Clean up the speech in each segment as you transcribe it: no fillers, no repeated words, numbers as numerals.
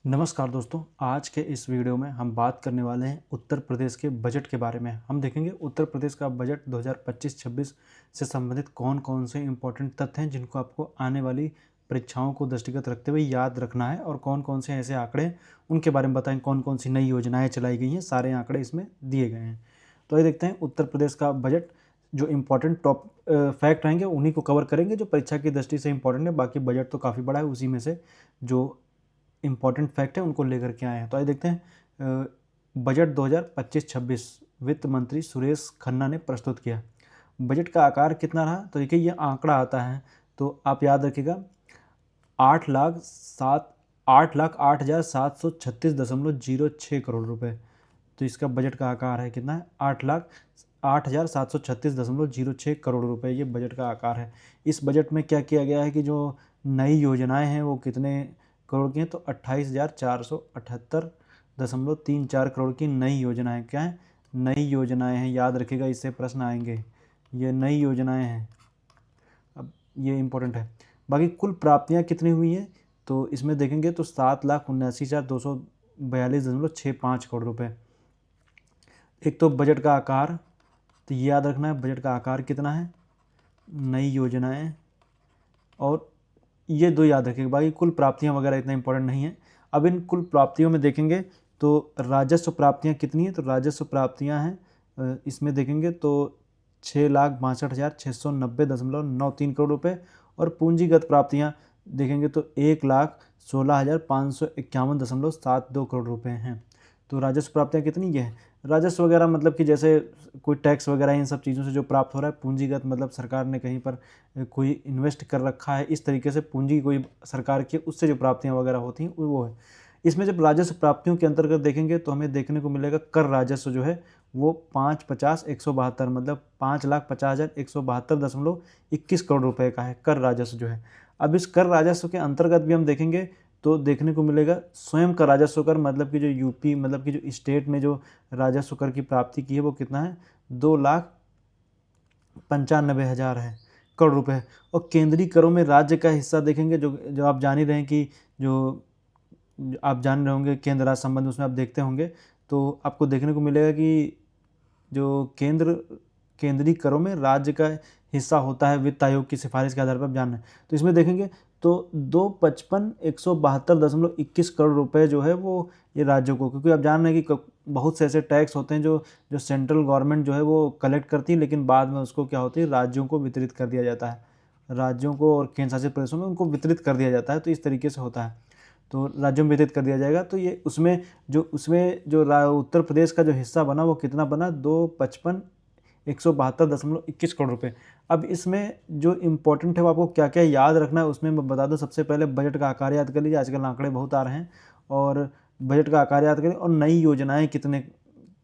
नमस्कार दोस्तों, आज के इस वीडियो में हम बात करने वाले हैं उत्तर प्रदेश के बजट के बारे में। हम देखेंगे उत्तर प्रदेश का बजट 2025-26 से संबंधित कौन-कौन से इम्पोर्टेंट तथ्य हैं जिनको आपको आने वाली परीक्षाओं को दृष्टिगत रखते हुए याद रखना है और कौन-कौन से ऐसे आंकड़े हैं उनके बारे में बताएँ, कौन-कौन सी नई योजनाएँ चलाई गई हैं, सारे आंकड़े इसमें दिए गए हैं। तो आइए देखते हैं उत्तर प्रदेश का बजट। जो इम्पोर्टेंट फैक्ट रहेंगे उन्हीं को कवर करेंगे जो परीक्षा की दृष्टि से इम्पोर्टेंट है। बाकी बजट तो काफ़ी बड़ा है, उसी में से जो इम्पॉर्टेंट फैक्ट है उनको लेकर के आए हैं। तो आइए देखते हैं बजट 2025-26 वित्त मंत्री सुरेश खन्ना ने प्रस्तुत किया। बजट का आकार कितना रहा? तो देखिए ये आंकड़ा आता है तो आप याद रखिएगा 8,08,736.06 करोड़ रुपए। तो इसका बजट का आकार है कितना है? 8,08,736.06 करोड़ रुपए ये बजट का आकार है। इस बजट में क्या किया गया है कि जो नई योजनाएं हैं वो कितने करोड़ की हैं? तो 28,478.34 करोड़ की नई योजनाएं क्या हैं? नई योजनाएं हैं, याद रखिएगा, इससे प्रश्न आएंगे। ये नई योजनाएं हैं, अब ये इम्पोर्टेंट है। बाकी कुल प्राप्तियां कितनी हुई हैं? तो इसमें देखेंगे तो 7,79,242.65 करोड़ रुपए। एक तो बजट का आकार, तो ये याद रखना है बजट का आकार कितना है, नई योजनाएं, और ये दो याद रखिएगा। बाकी कुल प्राप्तियां वगैरह इतना इंपॉर्टेंट नहीं है। अब इन कुल प्राप्तियों में देखेंगे तो राजस्व प्राप्तियां कितनी है? तो राजस्व प्राप्तियां हैं इसमें देखेंगे तो 6,62,690.93 करोड़ रुपए, और पूंजीगत प्राप्तियां देखेंगे तो 1,16,551.72 करोड़ रुपए हैं। तो राजस्व प्राप्तियां कितनी ये है? राजस्व वगैरह मतलब कि जैसे कोई टैक्स वगैरह इन सब चीज़ों से जो प्राप्त हो रहा है। पूंजीगत मतलब सरकार ने कहीं पर कोई इन्वेस्ट कर रखा है, इस तरीके से पूंजी कोई सरकार की, उससे जो प्राप्तियां वगैरह होती हैं वो है। इसमें जब राजस्व प्राप्तियों के अंतर्गत देखेंगे तो हमें देखने को मिलेगा कर राजस्व जो है वो 550,172 मतलब 5,50,172.21 करोड़ रुपए का है कर राजस्व जो है। अब इस कर राजस्व के अंतर्गत भी हम देखेंगे तो देखने को मिलेगा स्वयं का राजस्व कर, मतलब कि जो यूपी मतलब कि जो स्टेट ने जो राजस्व कर की प्राप्ति की है वो कितना है? 2,95,000 है करोड़ रुपए। और केंद्रीय करों में राज्य का हिस्सा देखेंगे, जो जो आप जान ही रहे हैं कि जो आप जान रहे होंगे केंद्र राज्य संबंध, उसमें आप देखते होंगे तो आपको देखने को मिलेगा कि जो केंद्रीय करों में राज्य का हिस्सा होता है वित्त आयोग की सिफारिश के आधार पर, आप जान रहे हैं। तो इसमें देखेंगे तो 255,172.21 करोड़ रुपए जो है वो ये राज्यों को, क्योंकि आप जान रहे हैं कि बहुत से ऐसे टैक्स होते हैं जो जो सेंट्रल गवर्नमेंट जो है वो कलेक्ट करती है, लेकिन बाद में उसको क्या होती है, राज्यों को वितरित कर दिया जाता है। राज्यों को और केंद्र शासित प्रदेशों में उनको वितरित कर दिया जाता है। तो इस तरीके से होता है, तो राज्यों में वितरित कर दिया जाएगा। तो ये उसमें जो उत्तर प्रदेश का जो हिस्सा बना वो कितना बना? 255,172.21 करोड़ रुपए। अब इसमें जो इम्पोर्टेंट है वो आपको क्या क्या याद रखना है उसमें मैं बता दूं। सबसे पहले बजट का आकार याद कर लीजिए, आजकल आंकड़े बहुत आ रहे हैं, और बजट का आकार याद करें, और नई योजनाएं कितने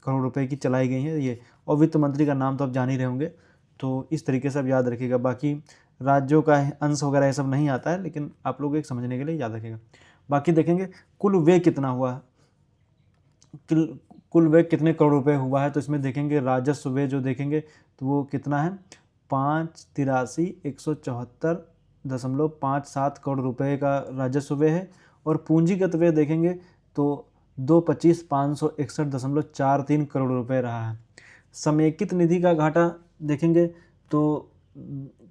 करोड़ रुपए की चलाई गई हैं ये, और वित्त मंत्री का नाम तो आप जान ही रहे होंगे। तो इस तरीके से आप याद रखिएगा। बाकी राज्यों का अंश वगैरह ये सब नहीं आता है, लेकिन आप लोग एक समझने के लिए याद रखिएगा। बाकी देखेंगे कुल व्यय कितना हुआ, कुल व्यय कितने करोड़ रुपए हुआ है। तो इसमें देखेंगे राजस्व व्यय जो देखेंगे तो वो कितना है? 5,83,174.57 करोड़ रुपए का राजस्व व्यय है। और पूंजीगत व्यय देखेंगे तो 225,561.43 करोड़ रुपए रहा है। समेकित निधि का घाटा देखेंगे तो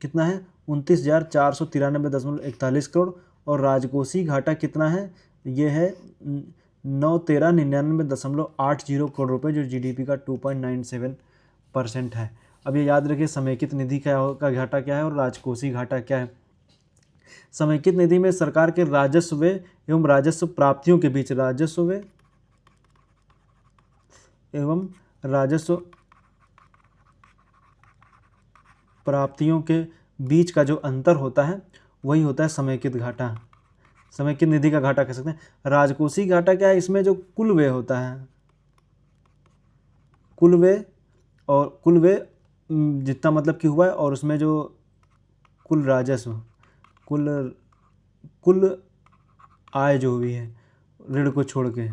कितना है? 29,493.41 करोड़। और राजकोषीय घाटा कितना है? ये है 9,13,99.80 करोड़ रुपए, जो जीडीपी का 2.97% है। अब ये याद रखिए समेकित निधि का घाटा क्या है और राजकोषीय घाटा क्या है। समेकित निधि में सरकार के राजस्व व्यय एवं राजस्व प्राप्तियों के बीच राजस्व व्यय एवं राजस्व प्राप्तियों के बीच का जो अंतर होता है वही होता है समेकित घाटा। समेकित निधि का घाटा कह सकते हैं। राजकोषीय घाटा क्या है? इसमें जो कुल व्यय होता है, कुल व्यय और कुल व्यय जितना मतलब कि हुआ है, और उसमें जो कुल राजस्व, कुल आय जो हुई है ऋण को छोड़ के,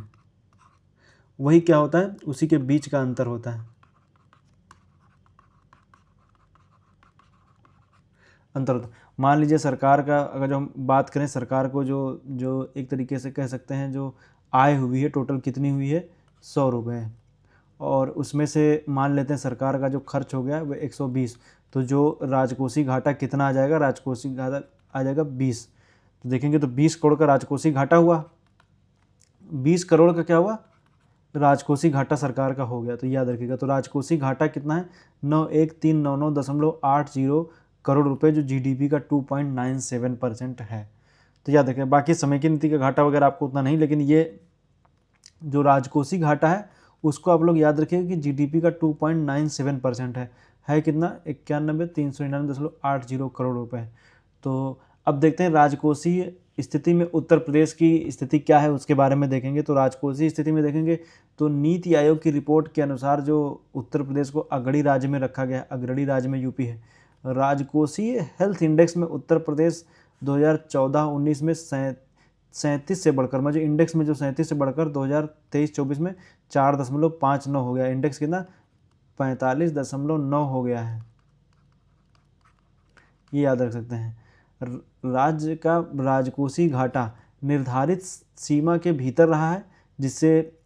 वही क्या होता है? उसी के बीच का अंतर होता है। अंतर होता है। मान लीजिए सरकार का अगर जो हम बात करें, सरकार को जो जो एक तरीके से कह सकते हैं जो आय हुई है टोटल कितनी हुई है, 100 रुपये, और उसमें से मान लेते हैं सरकार का जो खर्च हो गया वो 120, तो जो राजकोषीय घाटा कितना आ जाएगा, राजकोषीय घाटा आ जाएगा 20। तो देखेंगे तो 20 करोड़ का राजकोषीय घाटा हुआ, 20 करोड़ का क्या हुआ, राजकोषीय घाटा सरकार का हो गया। तो याद रखिएगा, तो राजकोषीय घाटा कितना है, 91,399.80 करोड़ रुपए, जो जीडीपी का 2.97% है। तो याद रखिएगा, बाकी समय की नीति का घाटा वगैरह आपको उतना नहीं, लेकिन ये जो राजकोषीय घाटा है उसको आप लोग याद रखिएगा कि जीडीपी का 2.97% है कितना, 91,399.80 करोड़ रुपए। तो अब देखते हैं राजकोषीय स्थिति में उत्तर प्रदेश की स्थिति क्या है उसके बारे में देखेंगे। तो राजकोषीय स्थिति में देखेंगे तो नीति आयोग की रिपोर्ट के अनुसार जो उत्तर प्रदेश को अग्रणी राज्य में रखा गया, अग्रणी राज्य में यूपी है। राजकोषीय हेल्थ इंडेक्स में उत्तर प्रदेश 2014-19 में 37 से बढ़कर, मतलब इंडेक्स में जो 37 से बढ़कर 2023-24 में 4.59 हो गया, इंडेक्स कितना 45.9 हो गया है, ये याद रख सकते हैं। राज्य का राजकोषीय घाटा निर्धारित सीमा के भीतर रहा है, जिससे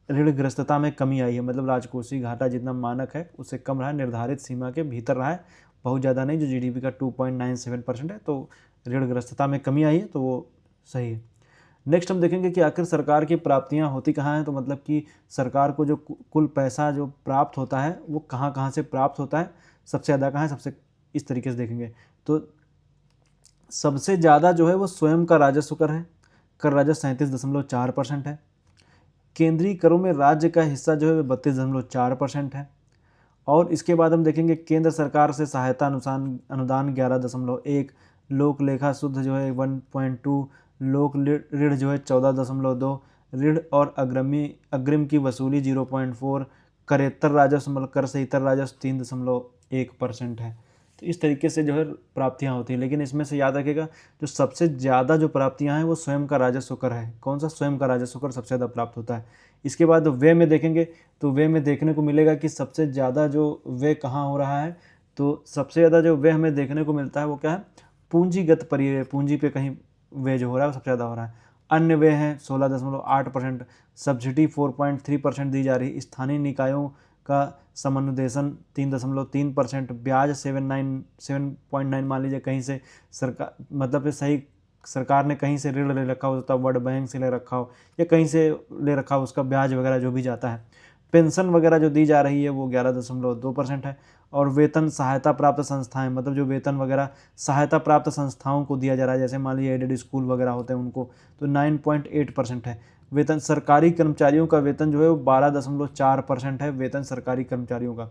ऋणग्रस्तता में कमी आई है। मतलब राजकोषीय घाटा जितना मानक है उससे कम रहा है, निर्धारित सीमा के भीतर रहा है, बहुत ज़्यादा नहीं, जो जीडीपी का 2.97% है, तो ऋणग्रस्तता में कमी आई है, तो वो सही है। नेक्स्ट हम देखेंगे कि आखिर सरकार की प्राप्तियां होती कहाँ हैं। तो मतलब कि सरकार को जो कुल पैसा जो प्राप्त होता है वो कहाँ कहाँ से प्राप्त होता है, सबसे ज़्यादा कहाँ है, सबसे इस तरीके से देखेंगे तो सबसे ज़्यादा जो है वो स्वयं का राजस्व कर है, कर राजस्व 37.4% है। केंद्रीय करों में राज्य का हिस्सा जो है वो 32.4% है। और इसके बाद हम देखेंगे केंद्र सरकार से सहायता अनुदान 11.1, लोक लेखा शुद्ध जो है 1.2, लोक ऋण जो है 14.2, ऋण और अग्रिम की वसूली 0.4, करेत्तर राजस्व मतलब कर से इतर राजस्व 3.1% है। तो इस तरीके से जो है प्राप्तियां होती हैं, लेकिन इसमें से याद रखिएगा जो सबसे ज़्यादा जो प्राप्तियां हैं वो स्वयं का राजस्व कर है। कौन सा, स्वयं का राजस्व कर सबसे ज़्यादा प्राप्त होता है। इसके बाद व्यय में देखेंगे तो व्यय में देखने को मिलेगा कि सबसे ज़्यादा जो व्यय कहाँ हो रहा है, तो सबसे ज़्यादा जो व्यय हमें देखने को मिलता है वो क्या है, पूंजीगत परिव्यय, पूंजी पे कहीं व्यय जो हो रहा है वो सबसे ज़्यादा हो रहा है। अन्य व्यय है 16.8%, सब्सिडी 4.3% दी जा रही है, स्थानीय निकायों का समनुदेशन 3.3%, ब्याज 7.9 मान लीजिए कहीं से सरकार, मतलब सही सरकार ने कहीं से ऋण ले रखा हो, तब वर्ल्ड बैंक से ले रखा हो या कहीं से ले रखा हो, उसका ब्याज वगैरह जो भी जाता है। पेंशन वगैरह जो दी जा रही है वो 11.2% है। और वेतन सहायता प्राप्त संस्थाएं, मतलब जो वेतन वगैरह सहायता प्राप्त संस्थाओं को दिया जा रहा है, जैसे मान लीजिए एडेड स्कूल वगैरह होते हैं उनको, तो 9.8% है। वेतन सरकारी कर्मचारियों का वेतन जो है वो 12.4% है, वेतन सरकारी कर्मचारियों का।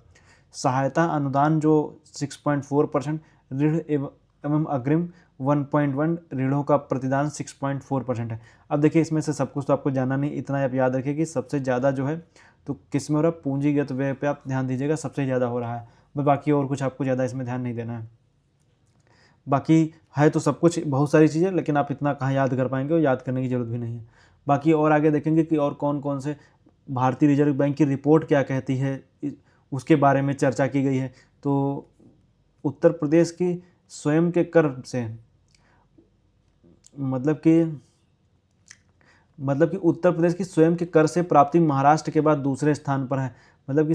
सहायता अनुदान जो 6.4%, ऋण एवं अग्रिम 1.1, ऋणों का प्रतिदान 6.4% है। अब देखिए इसमें से सब कुछ तो आपको जानना नहीं, इतना आप याद रखिए कि सबसे ज़्यादा जो है तो किस में हो रहा है, पूंजीगत व्यय पे आप ध्यान दीजिएगा, सबसे ज़्यादा हो रहा है। बाकी और कुछ आपको ज़्यादा इसमें ध्यान नहीं देना है। बाकी है तो सब कुछ बहुत सारी चीज़ें, लेकिन आप इतना कहाँ याद कर पाएंगे और याद करने की ज़रूरत भी नहीं है। बाकी और आगे देखेंगे कि और कौन कौन से भारतीय रिजर्व बैंक की रिपोर्ट क्या कहती है, उसके बारे में चर्चा की गई है। तो उत्तर प्रदेश की स्वयं के कर से, मतलब कि उत्तर प्रदेश की स्वयं के कर से प्राप्ति महाराष्ट्र के बाद दूसरे स्थान पर है। मतलब कि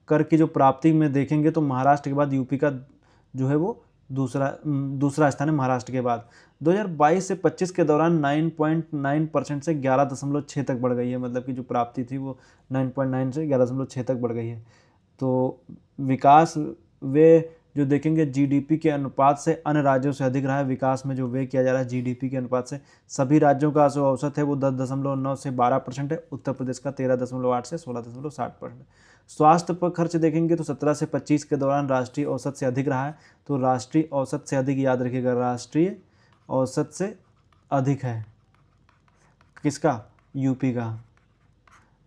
कर की जो प्राप्ति में देखेंगे तो महाराष्ट्र के बाद यूपी का जो है वो दूसरा स्थान है महाराष्ट्र के बाद। 2022 से 25 के दौरान 9.9% से 11.6 तक बढ़ गई है। मतलब कि जो प्राप्ति थी वो 9.9 से 11.6 तक बढ़ गई है। तो विकास वे जो देखेंगे जीडीपी के अनुपात से अन्य राज्यों से अधिक रहा है। विकास में जो व्यय किया जा रहा है जीडीपी के अनुपात से, सभी राज्यों का जो औसत है वो 10.9 से 12% है। उत्तर प्रदेश का 13.8 से 16.7%। स्वास्थ्य पर खर्च देखेंगे तो 17 से 25 के दौरान राष्ट्रीय औसत से अधिक रहा है। तो राष्ट्रीय औसत से अधिक याद रखिएगा, राष्ट्रीय औसत से अधिक है किसका, यूपी का,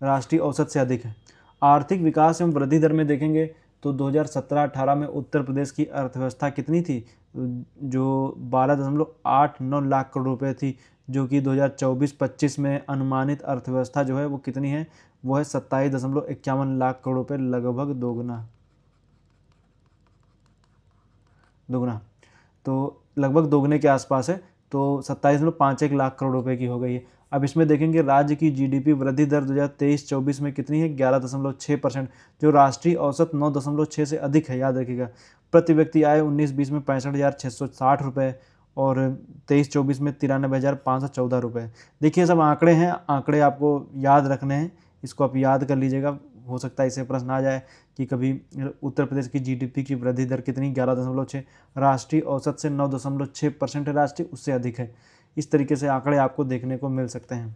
राष्ट्रीय औसत से अधिक है। आर्थिक विकास एवं वृद्धि दर में देखेंगे तो 2017-18 में उत्तर प्रदेश की अर्थव्यवस्था कितनी थी, जो 12.89 लाख करोड़ रुपए थी, जो कि 2024-25 में अनुमानित अर्थव्यवस्था जो है वो कितनी है, वो है 27.51 लाख करोड़ रुपए, लगभग दोगुना। तो लगभग दोगुने के आसपास है, तो 27.51 लाख करोड़ रुपए की हो गई है। अब इसमें देखेंगे राज्य की जीडीपी वृद्धि दर 2023-24 में कितनी है, 11.6%, जो राष्ट्रीय औसत 9.6 से अधिक है, याद रखिएगा। प्रति व्यक्ति आय 19-20 में 65,660 रुपये और 23-24 में 93,514 रुपये। देखिए सब आंकड़े हैं, आंकड़े आपको याद रखने हैं, इसको आप याद कर लीजिएगा। हो सकता है इससे प्रश्न आ जाए कि कभी उत्तर प्रदेश की जीडीपी की वृद्धि दर कितनी, 11.6, राष्ट्रीय औसत से 9.6% है, राष्ट्रीय उससे अधिक है। इस तरीके से आंकड़े आपको देखने को मिल सकते हैं।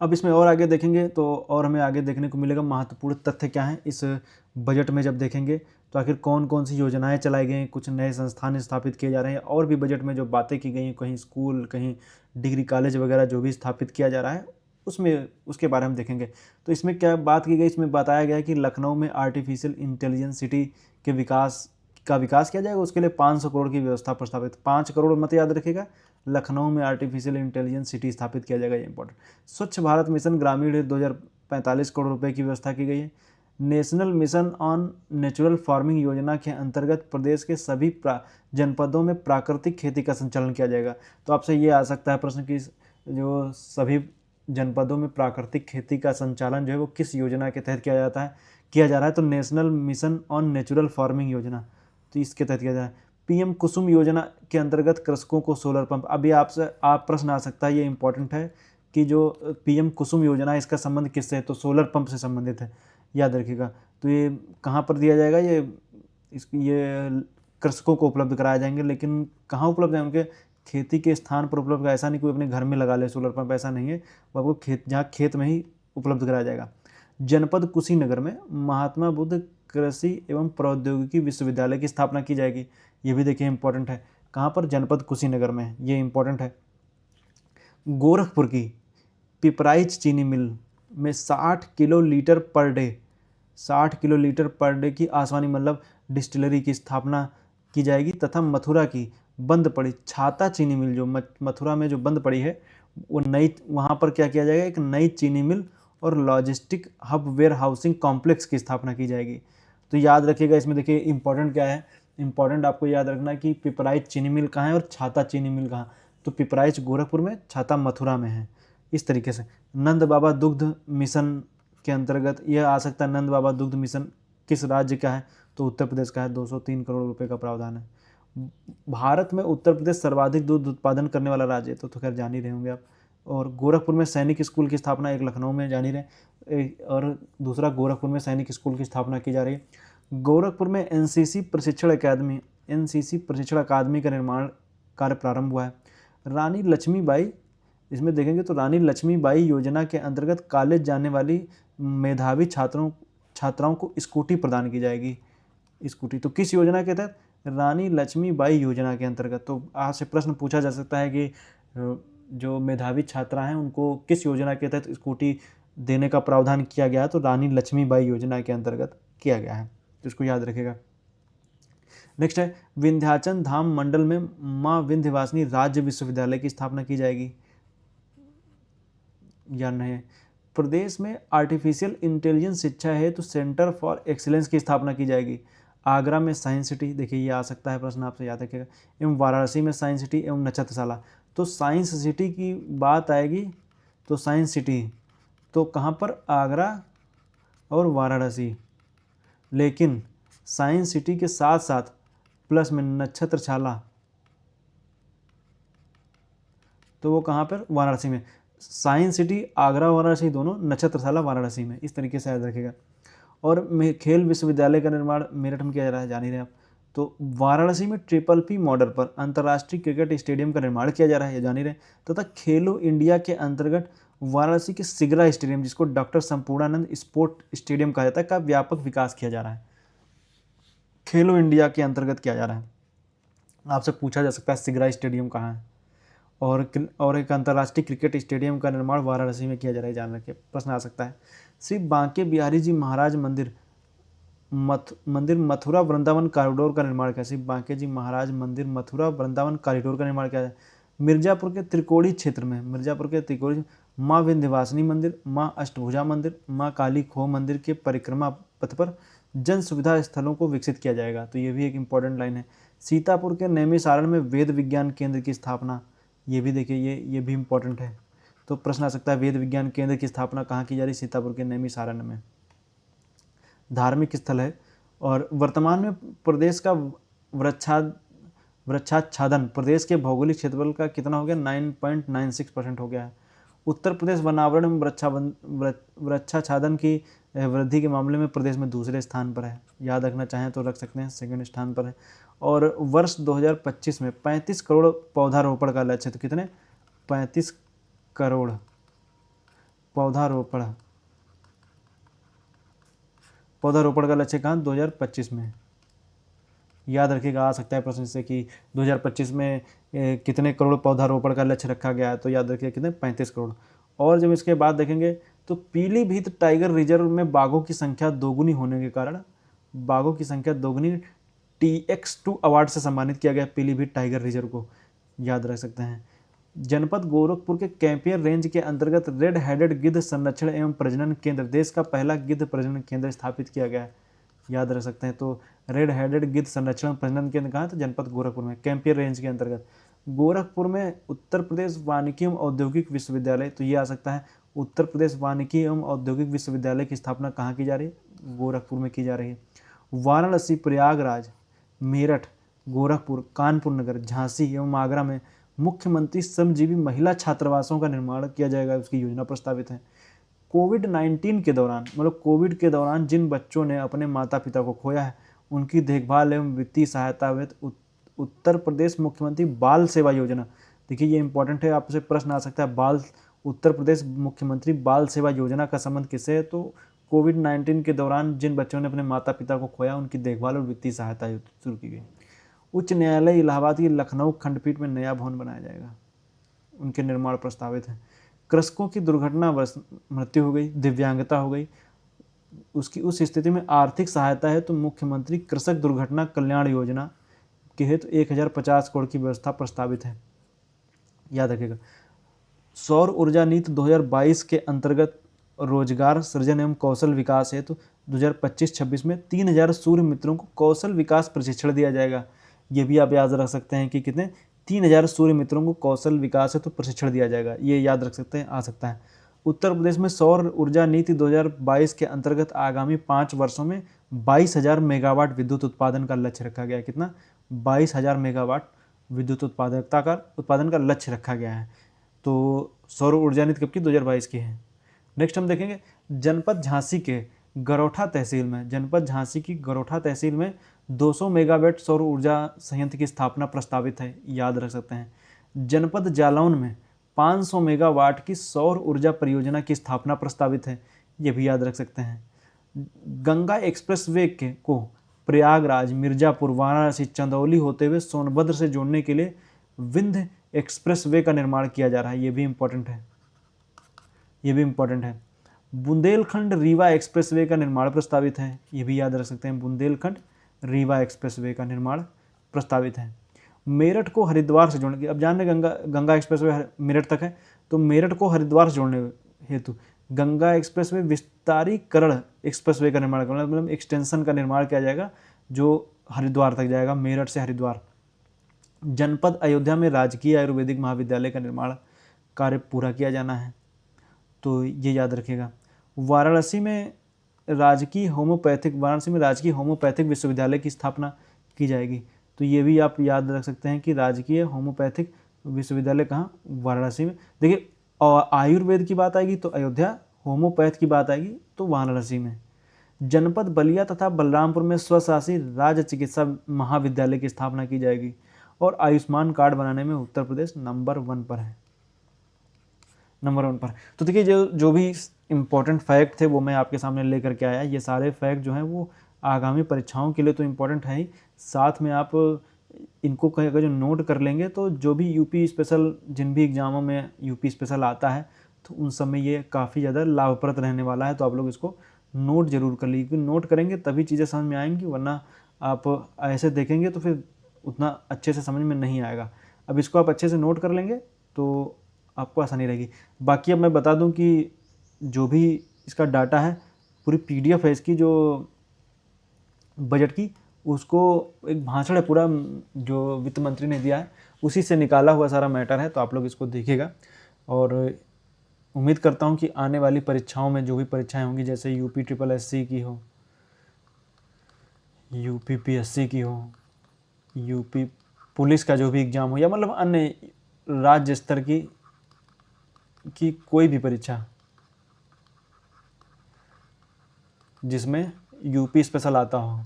अब इसमें और आगे देखेंगे तो और हमें आगे देखने को मिलेगा महत्वपूर्ण तथ्य क्या हैं इस बजट में। जब देखेंगे तो आखिर कौन कौन सी योजनाएं चलाई गई हैं, कुछ नए संस्थान स्थापित किए जा रहे हैं, और भी बजट में जो बातें की गई हैं, कहीं स्कूल, कहीं डिग्री कॉलेज वगैरह जो भी स्थापित किया जा रहा है उसमें, उसके बारे में देखेंगे। तो इसमें क्या बात की गई, इसमें बताया गया है कि लखनऊ में आर्टिफिशियल इंटेलिजेंस सिटी के विकास किया जाएगा। उसके लिए 500 करोड़ की व्यवस्था प्रस्तावित, 5 करोड़ मत याद रखिएगा, लखनऊ में आर्टिफिशियल इंटेलिजेंस सिटी स्थापित किया जाएगा, ये इंपॉर्टेंट। स्वच्छ भारत मिशन ग्रामीण 2045 करोड़ रुपए की व्यवस्था की गई है। National mission on natural farming योजना के अंतर्गत प्रदेश के सभी जनपदों में प्राकृतिक खेती का संचालन किया जाएगा। तो आपसे ये आ सकता है प्रश्न कि जो सभी जनपदों में प्राकृतिक खेती का संचालन जो है वो किस योजना के तहत किया जा रहा है, तो national mission on natural farming योजना, तो इसके तहत किया जा रहा है। पीएम कुसुम योजना के अंतर्गत कृषकों को सोलर पंप, अभी आपसे प्रश्न आ सकता है, ये इंपॉर्टेंट है कि जो पीएम कुसुम योजना है इसका संबंध किससे है, तो सोलर पंप से संबंधित है, याद रखिएगा। तो ये कहाँ पर दिया जाएगा, ये कृषकों को उपलब्ध कराए जाएंगे, लेकिन कहाँ उपलब्ध है, उनके खेती के स्थान पर उपलब्ध। ऐसा नहीं कोई अपने घर में लगा ले सोलर पंप, ऐसा नहीं है, वो आपको जहाँ खेत में ही उपलब्ध कराया जाएगा। जनपद कुशीनगर में महात्मा बुद्ध कृषि एवं प्रौद्योगिकी विश्वविद्यालय की स्थापना की जाएगी, ये भी देखिए इंपॉर्टेंट है। कहाँ पर, जनपद कुशीनगर में, ये इंपॉर्टेंट है। गोरखपुर की पिपराइच चीनी मिल में 60 किलोलीटर पर डे की आसमानी मतलब डिस्टिलरी की स्थापना की जाएगी, तथा मथुरा की बंद पड़ी छाता चीनी मिल, जो मथुरा में जो बंद पड़ी है वो नई, वहाँ पर क्या किया जाएगा, एक नई चीनी मिल और logistic hub warehousing complex की स्थापना की जाएगी। तो याद रखिएगा, इसमें देखिए इंपॉर्टेंट क्या है, इंपॉर्टेंट आपको याद रखना कि पिपराइच चीनी मिल कहाँ है और छाता चीनी मिल कहाँ, तो पिपराइच गोरखपुर में, छाता मथुरा में है। इस तरीके से नंद बाबा दुग्ध मिशन के अंतर्गत यह आ सकता है, नंद बाबा दुग्ध मिशन किस राज्य का है, तो उत्तर प्रदेश का है, 203 करोड़ रुपए का प्रावधान है। भारत में उत्तर प्रदेश सर्वाधिक दूध उत्पादन करने वाला राज्य है, तो खैर जान ही रहे होंगे आप। और गोरखपुर में सैनिक स्कूल की स्थापना, एक लखनऊ में जान ही रहे, और दूसरा गोरखपुर में सैनिक स्कूल की स्थापना की जा रही है। गोरखपुर में एनसीसी प्रशिक्षण अकादमी का निर्माण कार्य प्रारंभ हुआ है। रानी लक्ष्मीबाई, इसमें देखेंगे तो रानी लक्ष्मीबाई योजना के अंतर्गत कॉलेज जाने वाली मेधावी छात्राओं को स्कूटी प्रदान की जाएगी। स्कूटी तो किस योजना के तहत, रानी लक्ष्मीबाई योजना के अंतर्गत। तो आपसे प्रश्न पूछा जा सकता है कि जो मेधावी छात्रा हैं उनको किस योजना के तहत स्कूटी देने का प्रावधान किया गया है, तो रानी लक्ष्मीबाई योजना के अंतर्गत किया गया है, तो इसको याद रखेगा। नेक्स्ट है विंध्याचल धाम मंडल में माँ विंध्यवासिनी राज्य विश्वविद्यालय की स्थापना की जाएगी या नहीं। प्रदेश में आर्टिफिशियल इंटेलिजेंस शिक्षा है तो सेंटर फॉर एक्सीलेंस की स्थापना की जाएगी। आगरा में साइंस सिटी, देखिए ये आ सकता है प्रश्न, आपसे याद रखिएगा। एवं वाराणसी में साइंस सिटी एवं नक्षत्रशाला, तो साइंस सिटी की बात आएगी तो साइंस सिटी तो कहाँ पर, आगरा और वाराणसी, लेकिन साइंस सिटी के साथ साथ प्लस में नक्षत्रशाला, तो वो कहाँ पर, वाराणसी में। साइंस सिटी आगरा वाराणसी दोनों, नक्षत्रशाला वाराणसी में, इस तरीके से याद रखेगा। और खेल विश्वविद्यालय का निर्माण मेरठ में किया जा रहा है, जान ही रहे आप। तो वाराणसी में PPP मॉडल पर अंतर्राष्ट्रीय क्रिकेट स्टेडियम का निर्माण किया जा रहा है, ये जान ही रहे। तथा खेलो इंडिया के अंतर्गत वाराणसी के सिगरा स्टेडियम, जिसको डॉक्टर संपूर्णानंद स्पोर्ट स्टेडियम कहा जाता है, का व्यापक विकास किया जा रहा है, खेलो इंडिया के अंतर्गत किया जा रहा है। आपसे पूछा जा सकता है सिगरा स्टेडियम कहाँ है, और एक अंतर्राष्ट्रीय क्रिकेट स्टेडियम का निर्माण वाराणसी में किया जा रहा है, जान रखिए, प्रश्न आ सकता है। श्री बांके बिहारी जी महाराज मंदिर मथुरा वृंदावन कॉरिडोर का निर्माण किया। श्री बांके जी महाराज मंदिर मथुरा वृंदावन कॉरिडोर का निर्माण किया है। मिर्जापुर के त्रिकोणी क्षेत्र में माँ विंध्यवासिनी मंदिर, माँ अष्टभुजा मंदिर, माँ काली खोह मंदिर के परिक्रमा पथ पर जन सुविधा स्थलों को विकसित किया जाएगा। तो ये भी एक इम्पॉर्टेंट लाइन है। सीतापुर के नैमिषारण्य में वेद विज्ञान केंद्र की स्थापना, ये भी देखिए ये भी इम्पॉर्टेंट है। तो प्रश्न आ सकता है वेद विज्ञान केंद्र की स्थापना कहाँ की जा रही? सीतापुर के नैमिषारण्य में। धार्मिक स्थल है और वर्तमान में प्रदेश का वृक्षाच्छादन प्रदेश के भौगोलिक क्षेत्रफल का कितना हो गया? 9.96% हो गया है। उत्तर प्रदेश वनावरण में वृक्षाच्छादन की वृद्धि के मामले में प्रदेश में दूसरे स्थान पर है। याद रखना चाहें तो रख सकते हैं, सेकंड स्थान पर है। और वर्ष 2025 में 35 करोड़ पौधारोपण का लक्ष्य। तो कितने? 35 करोड़ पौधारोपण का लक्ष्य कहाँ? 2025 में। याद रखिएगा, आ सकता है प्रश्न से कि 2025 में कितने करोड़ पौधारोपण का लक्ष्य रखा गया है। तो याद रखिए कितने? 35 करोड़। और जब इसके बाद देखेंगे तो पीलीभीत टाइगर रिजर्व में बाघों की संख्या दोगुनी होने के कारण TX2 अवार्ड से सम्मानित किया गया पीलीभीत टाइगर रिजर्व को। याद रख सकते हैं। जनपद गोरखपुर के कैंपियर रेंज के अंतर्गत रेड हेडेड गिद्ध संरक्षण एवं प्रजनन केंद्र, देश का पहला गिद्ध प्रजनन केंद्र स्थापित किया गया है। याद रख सकते हैं। तो रेड हेडेड गिद्ध संरक्षण प्रजनन केंद्र कहाँ? तो जनपद गोरखपुर में, कैंपियर रेंज के अंतर्गत। गोरखपुर में उत्तर प्रदेश वानिकी एवं औद्योगिक विश्वविद्यालय, तो ये आ सकता है उत्तर प्रदेश वानिकी एवं औद्योगिक विश्वविद्यालय की स्थापना कहाँ की जा रही है? गोरखपुर में की जा रही है। वाराणसी, प्रयागराज, मेरठ, गोरखपुर, कानपुर नगर, झांसी एवं आगरा में मुख्यमंत्री श्रमजीवी महिला छात्रावासों का निर्माण किया जाएगा, उसकी योजना प्रस्तावित है। कोविड-19 के दौरान, मतलब कोविड के दौरान जिन बच्चों ने अपने माता पिता को खोया है उनकी देखभाल एवं वित्तीय सहायता हेतु उत्तर प्रदेश मुख्यमंत्री बाल सेवा योजना, देखिए ये इंपॉर्टेंट है, आपसे प्रश्न आ सकता है। उत्तर प्रदेश मुख्यमंत्री बाल सेवा योजना का संबंध किससे है? तो कोविड-19 के दौरान जिन बच्चों ने अपने माता पिता को खोया उनकी देखभाल और वित्तीय सहायता शुरू की गई। उच्च न्यायालय इलाहाबाद की लखनऊ खंडपीठ में नया भवन बनाया जाएगा, उनके निर्माण प्रस्तावित है। कृषकों की दुर्घटनावश मृत्यु हो गई, दिव्यांगता हो गई, उसकी उस स्थिति में आर्थिक सहायता है तो मुख्यमंत्री कृषक दुर्घटना कल्याण योजना के हेतु 1050 करोड़ की व्यवस्था प्रस्तावित है। याद रखिएगा। सौर ऊर्जा नीति 2022 के अंतर्गत रोजगार सृजन एवं कौशल विकास हेतु 2025-26 में 3000 सूर्य मित्रों को कौशल विकास प्रशिक्षण दिया जाएगा। ये भी आप याद रख सकते हैं कि कितने? 3000 सूर्य मित्रों को कौशल विकास हेतु प्रशिक्षण दिया जाएगा, ये याद रख सकते हैं, आ सकता है। उत्तर प्रदेश में सौर ऊर्जा नीति 2022 के अंतर्गत आगामी 5 वर्षों में 22,000 मेगावाट विद्युत उत्पादन का लक्ष्य रखा गया है। कितना? 22,000 मेगावाट विद्युत उत्पादन का लक्ष्य रखा गया है। तो सौर ऊर्जा नीति कब की? 2022 की है। नेक्स्ट हम देखेंगे जनपद झांसी की गरौठा तहसील में 200 मेगावाट सौर ऊर्जा संयंत्र की स्थापना प्रस्तावित है। याद रख सकते हैं। जनपद जालौन में 500 मेगावाट की सौर ऊर्जा परियोजना की स्थापना प्रस्तावित है, ये भी याद रख सकते हैं। गंगा एक्सप्रेसवे को प्रयागराज, मिर्जापुर, वाराणसी, चंदौली होते हुए सोनभद्र से जोड़ने के लिए विंध्य एक्सप्रेसवे का निर्माण किया जा रहा है, ये भी इम्पोर्टेंट है। बुंदेलखंड रीवा एक्सप्रेसवे का निर्माण प्रस्तावित है, ये भी याद रख सकते हैं। बुंदेलखंड रीवा एक्सप्रेसवे का निर्माण प्रस्तावित है। मेरठ को हरिद्वार से जोड़ने, अब जान रहे गंगा एक्सप्रेसवे मेरठ तक है, तो मेरठ को हरिद्वार से जोड़ने हेतु गंगा एक्सप्रेसवे विस्तारीकरण एक्सप्रेसवे का निर्माण करना, मतलब एक्सटेंशन का निर्माण किया जाएगा जो हरिद्वार तक जाएगा, मेरठ से हरिद्वार। जनपद अयोध्या में राजकीय आयुर्वेदिक महाविद्यालय का निर्माण कार्य पूरा किया जाना है, तो ये याद रखिएगा। वाराणसी में राजकीय होम्योपैथिक विश्वविद्यालय की स्थापना की जाएगी, तो ये भी आप याद रख सकते हैं कि राजकीय होम्योपैथिक विश्वविद्यालय कहाँ? वाराणसी में। देखिए, आयुर्वेद की बात आएगी तो अयोध्या, होम्योपैथ की बात आएगी तो वाराणसी में। जनपद बलिया तथा बलरामपुर में स्वशासी राज्य चिकित्सा महाविद्यालय की स्थापना की जाएगी और आयुष्मान कार्ड बनाने में उत्तर प्रदेश नंबर 1 पर है। तो देखिए जो भी इम्पोर्टेंट फैक्ट थे वो मैं आपके सामने लेकर के आया। ये सारे फैक्ट जो हैं वो आगामी परीक्षाओं के लिए तो इम्पोर्टेंट है ही, साथ में आप इनको कहीं अगर जो नोट कर लेंगे तो जो भी यूपी स्पेशल, जिन भी एग्जामों में यूपी स्पेशल आता है तो उन सब में ये काफ़ी ज़्यादा लाभप्रद रहने वाला है। तो आप लोग इसको नोट जरूर कर लीजिए, क्योंकि नोट करेंगे तभी चीज़ें समझ में आएंगी, वरना आप ऐसे देखेंगे तो फिर उतना अच्छे से समझ में नहीं आएगा। अब इसको आप अच्छे से नोट कर लेंगे तो आपको आसानी रहेगी। बाकी अब मैं बता दूं कि जो भी इसका डाटा है, पूरी PDF है इसकी, जो बजट की, उसको एक भाषण है पूरा जो वित्त मंत्री ने दिया है, उसी से निकाला हुआ सारा मैटर है। तो आप लोग इसको देखिएगा और उम्मीद करता हूँ कि आने वाली परीक्षाओं में जो भी परीक्षाएं होंगी, जैसे यूपी ट्रिपल एससी की हो, यूपी पीएससी की हो, यूपी पुलिस का जो भी एग्ज़ाम हो, या मतलब अन्य राज्य स्तर की कोई भी परीक्षा जिसमें यूपी स्पेशल आता हो,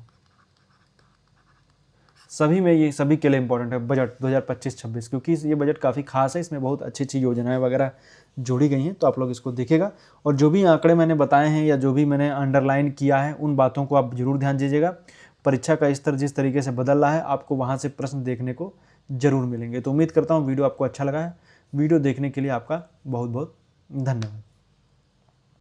सभी में ये सभी के लिए इम्पोर्टेंट है बजट 2025-26, क्योंकि ये बजट काफ़ी खास है। इसमें बहुत अच्छी अच्छी योजनाएं वगैरह जोड़ी गई हैं। तो आप लोग इसको देखिएगा और जो भी आंकड़े मैंने बताए हैं या जो भी मैंने अंडरलाइन किया है, उन बातों को आप जरूर ध्यान दीजिएगा। परीक्षा का स्तर जिस तरीके से बदल रहा है, आपको वहाँ से प्रश्न देखने को जरूर मिलेंगे। तो उम्मीद करता हूँ वीडियो आपको अच्छा लगा है। वीडियो देखने के लिए आपका बहुत बहुत धन्यवाद।